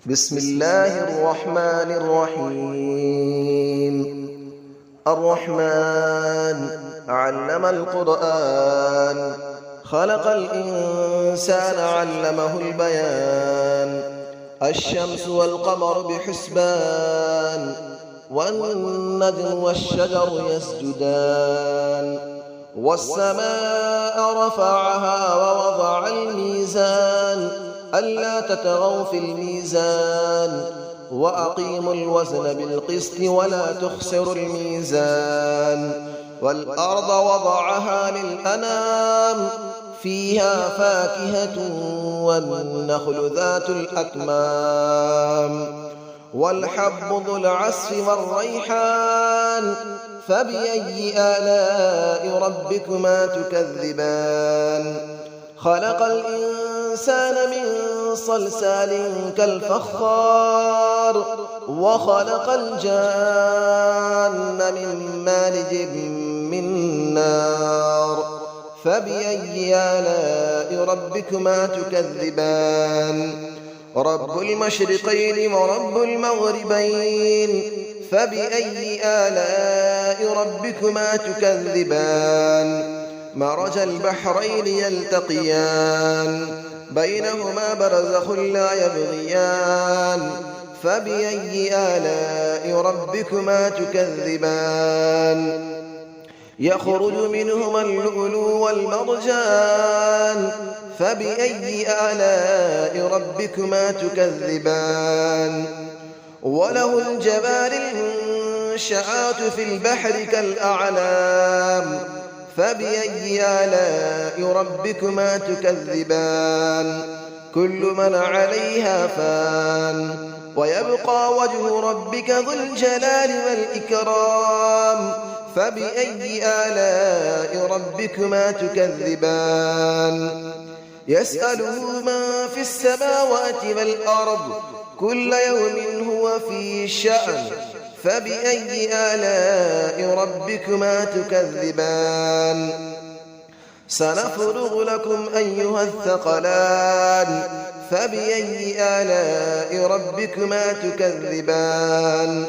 بسم الله الرحمن الرحيم. الرحمن علم القرآن، خلق الإنسان علمه البيان. الشمس والقمر بحسبان، والنجم والشجر يسجدان. والسماء رفعها ووضع الميزان، ألا تطغوا في الميزان، وأقيموا الوزن بالقسط ولا تخسروا الميزان. والأرض وضعها للأنام، فيها فاكهة والنخل ذات الأكمام. والحب ذو العصف والريحان، فبأي آلاء ربكما تكذبان. خلق الإنسان من صلصال كالفخار، وخلق الجان من مارج من نار. فبأي آلاء ربكما تكذبان. رب المشرقين ورب المغربين، فبأي آلاء ربكما تكذبان. مرج البحرين يلتقيان، بينهما برزخ لا يبغيان. فبأي آلاء ربكما تكذبان. يخرج منهما اللؤلؤ والمرجان، فبأي آلاء ربكما تكذبان. وله الجوار المنشآت في البحر كالأعلام، فبأي آلاء ربكما تكذبان. كل من عليها فان، ويبقى وجه ربك ذو الجلال والإكرام. فبأي آلاء ربكما تكذبان. يسأله من في السماوات والأرض، كل يوم هو في شأن. فبأي آلاء ربكما تكذبان. سنفرغ لكم أيها الثقلان، فبأي آلاء ربكما تكذبان.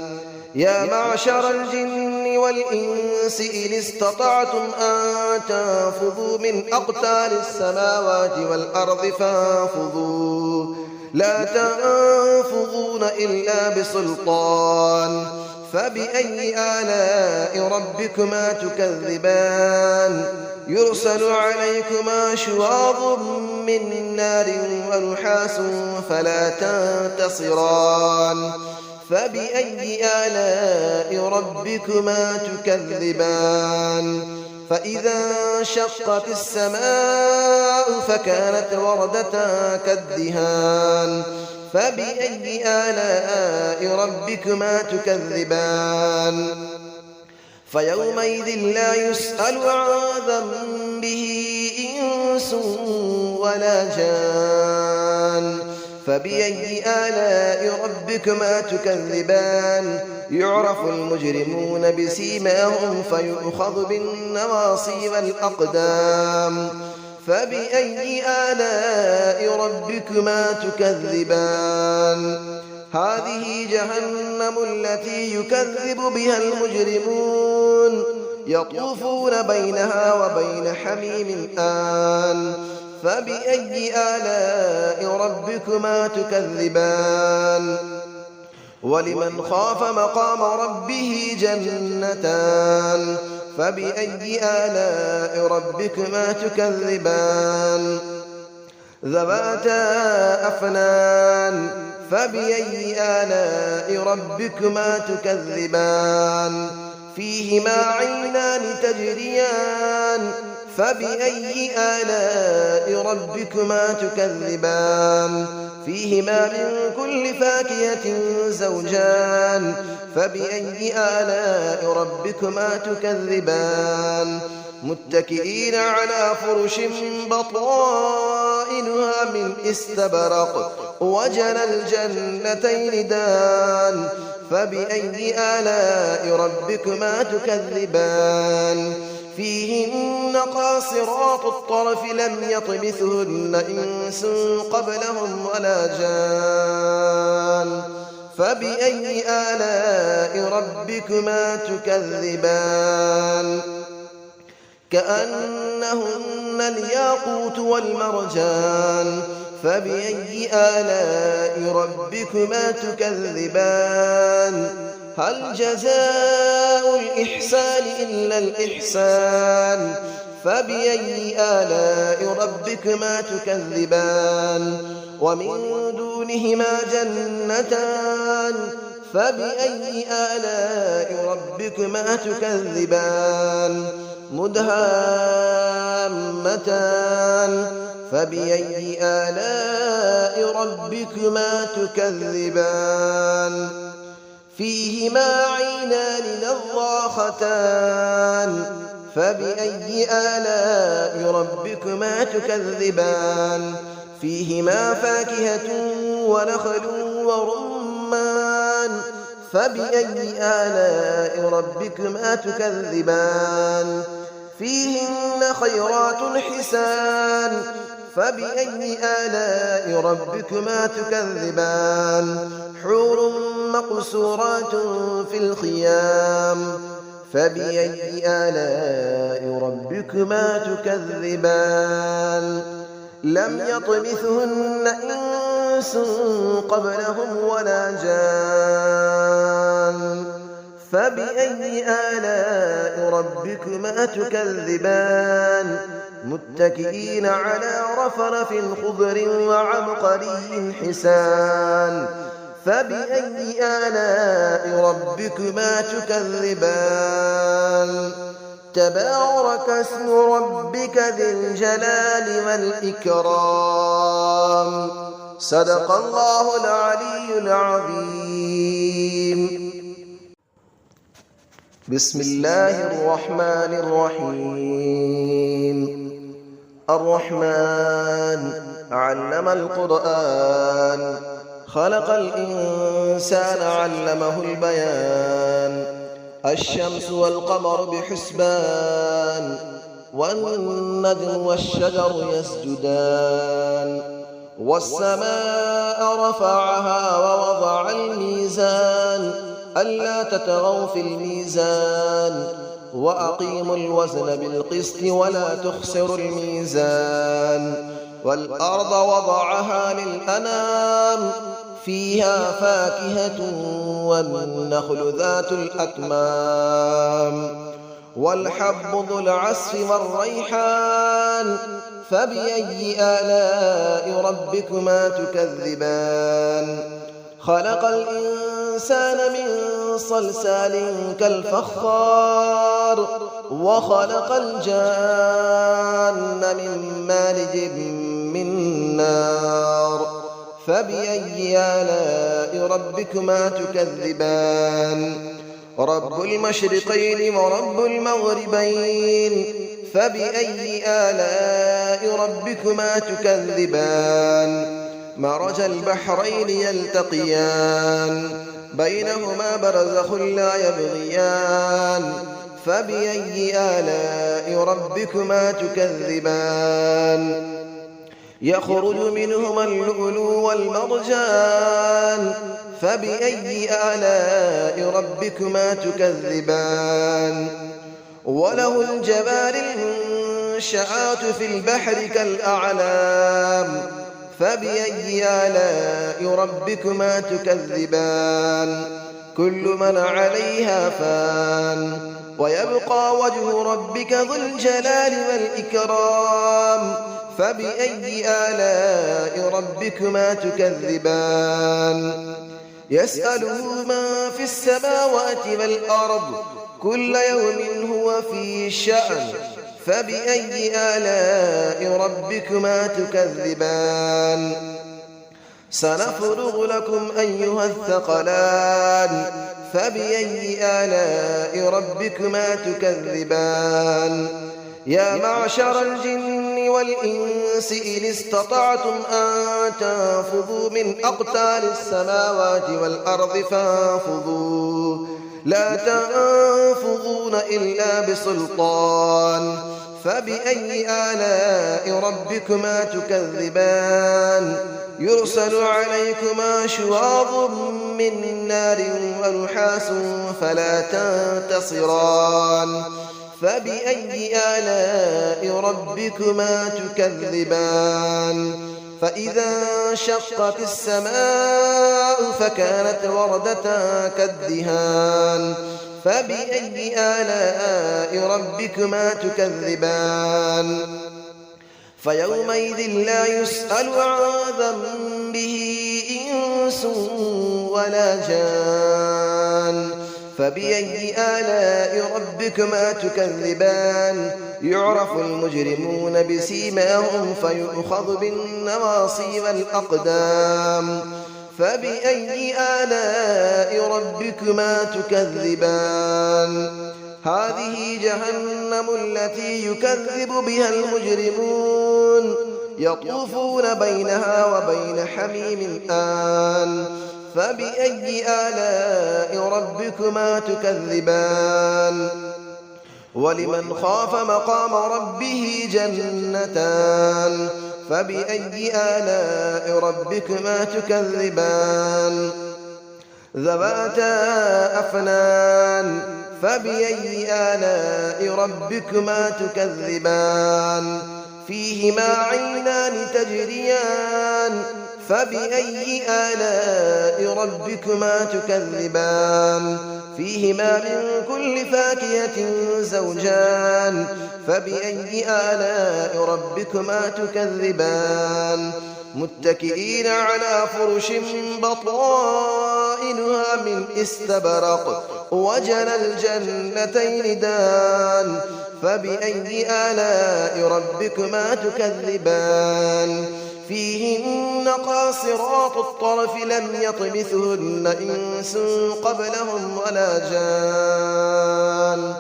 يا معشر الجن والإنس إن استطعتم أن تنفذوا من أقطار السماوات والأرض فانفذوا، لا تنفذون إلا بسلطان. فبأي آلاء ربكما تكذبان. يرسل عليكما شواظ من نار ونحاس فلا تنتصران. فبأي آلاء ربكما تكذبان. فإذا انشقت السماء فكانت وردة كالدهان. فبأي آلاء ربكما تكذبان. فيومئذ لا يسأل عن ذنبه إنس ولا جان. فبأي آلاء ربكما تكذبان. يعرف المجرمون بسيماهم فيؤخذ بالنواصي والأقدام. فبأي آلاء ربكما تكذبان. هذه جهنم التي يكذب بها المجرمون، يطوفون بينها وبين حميم آن. فبأي آلاء ربكما تكذبان. ولمن خاف مقام ربه جنتان. فبأي آلاء ربكما تكذبان. ذواتا أفنان. فبأي آلاء ربكما تكذبان. فيهما عينان تجريان. فبأي آلاء ربكما تكذبان. فيهما من كل فاكهة زوجان. فبأي آلاء ربكما تكذبان. متكئين على فرش بطائنها من استبرق، وجنى الجنتين دان. فبأي آلاء ربكما تكذبان. فيهن قاصرات الطرف لم يطمثهن إنس قبلهم ولا جان. فبأي آلاء ربكما تكذبان كأنهن الياقوت والمرجان فبأي آلاء ربكما تكذبان هل جزاء الإحسان إلا الإحسان فبأي آلاء ربكما تكذبان ومن دونهما جنتان فبأي آلاء ربكما تكذبان مدهامتان فبأي آلاء ربكما تكذبان فيهما عينان نضاختان فبأي آلاء ربكما تكذبان فيهما فاكهة ونخل ورمان فبأي آلاء ربكما تكذبان فيهن خيرات حسان فبأي آلاء ربكما تكذبان حور مقصورات في الخيام فبأي آلاء ربكما تكذبان لم يطمثهن إنس قبلهم ولا جان فبأي آلاء ربكما تكذبان متكئين على رفرف خضر وعبقري حسان فبأي آلاء ربكما تكذبان تبارك اسم ربك ذي الجلال والإكرام صدق الله العلي العظيم بسم الله الرحمن الرحيم الرحمن علم القرآن خلق الإنسان علمه البيان الشمس والقمر بحسبان والنجم والشجر يسجدان والسماء رفعها ووضع الميزان ألا تطغوا في الميزان وأقيموا الوزن بالقسط ولا تخسروا الميزان والأرض وضعها للأنام فيها فاكهة والنخل ذات الأكمام والحب ذو العصف والريحان فبأي آلاء ربكما تكذبان خلق الإنسان من صلصال كالفخار وخلق الجان من مارج من نار فبأي آلاء ربكما تكذبان رب المشرقين ورب المغربين فبأي آلاء ربكما تكذبان مرج البحرين يلتقيان بينهما برزخ لا يبغيان فبأي آلاء ربكما تكذبان يخرج منهما اللؤلؤ والمرجان فبأي آلاء ربكما تكذبان وله الجبال المنشآت في البحر كالأعلام فبأي آلاء ربكما تكذبان كل من عليها فان ويبقى وجه ربك ذو الجلال والإكرام فبأي آلاء ربكما تكذبان يسأله من في السماوات والأرض كل يوم هو في شأن فبأي آلاء ربكما تكذبان سنفرغ لكم أيها الثقلان فبأي آلاء ربكما تكذبان يا معشر الجن والإنس إن استطعتم أن تنفذوا من أقطار السماوات والأرض فانفذوا لا تنفذون إلا بسلطان فبأي آلاء ربكما تكذبان يرسل عليكما شواظ من نار ونحاس فلا تنتصران فبأي آلاء ربكما تكذبان فإذا انشقت السماء فكانت وردة كالدهان فبأي آلاء ربكما تكذبان فيومئذ لا يسأل عن ذنبه إنس ولا جان فبأي آلاء ربكما تكذبان يعرف المجرمون بسيماهم فيؤخذ بالنواصي والأقدام فبأي آلاء ربكما تكذبان هذه جهنم التي يكذب بها المجرمون يطوفون بينها وبين حميم آن فبأي آلاء ربكما تكذبان ولمن خاف مقام ربه جنتان فبأي آلاء ربكما تكذبان ذواتا أفنان فبأي آلاء ربكما تكذبان فيهما عينان تجريان فبأي آلاء ربكما تكذبان فيهما من كل فاكهة زوجان فبأي آلاء ربكما تكذبان متكئين على فرش بطائنها من استبرق وجنى الجنتين دان فبأي آلاء ربكما تكذبان فيهن قاصرات الطرف لم يطمثهن إنس قبلهم ولا جان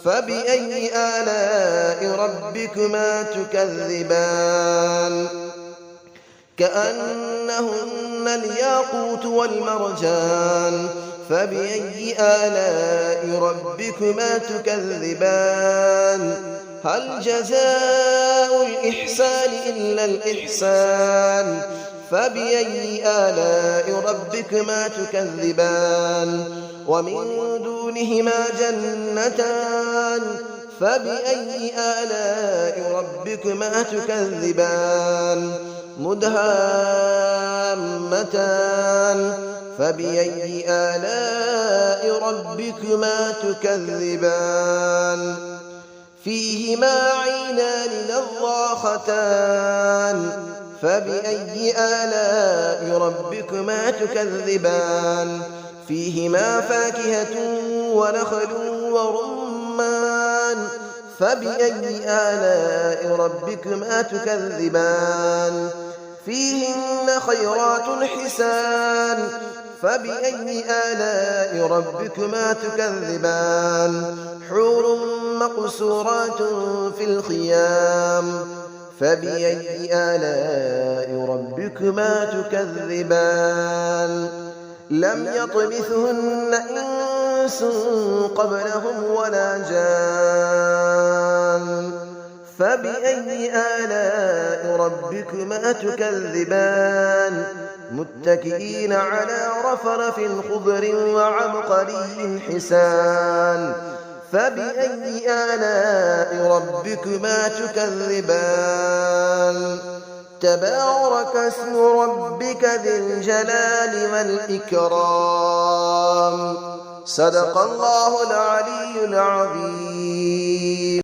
فبأي آلاء ربكما تكذبان كأنهن الياقوت والمرجان فبأي آلاء ربكما تكذبان هل جزاء الإحسان إلا الإحسان فبأي آلاء ربكما تكذبان ومن دونهما جنتان فبأي آلاء ربكما تكذبان مدهامتان فبأي آلاء ربكما تكذبان فيهما عينان نضاختان فبأي آلاء ربكما تكذبان فيهما فاكهة ونخل ورمان فبأي آلاء ربكما تكذبان فيهن خيرات حسان فبأي آلاء ربكما تكذبان حور مقصورات في الخيام فبأي آلاء ربكما تكذبان لم يطمثهن إنس قبلهم ولا جان فبأي آلاء ربكما تكذبان متكئين على رفرف خضر وعبقري حسان فبأي آلاء ربكما تكذبان تبارك اسم ربك ذي الجلال والإكرام صدق الله العلي العظيم.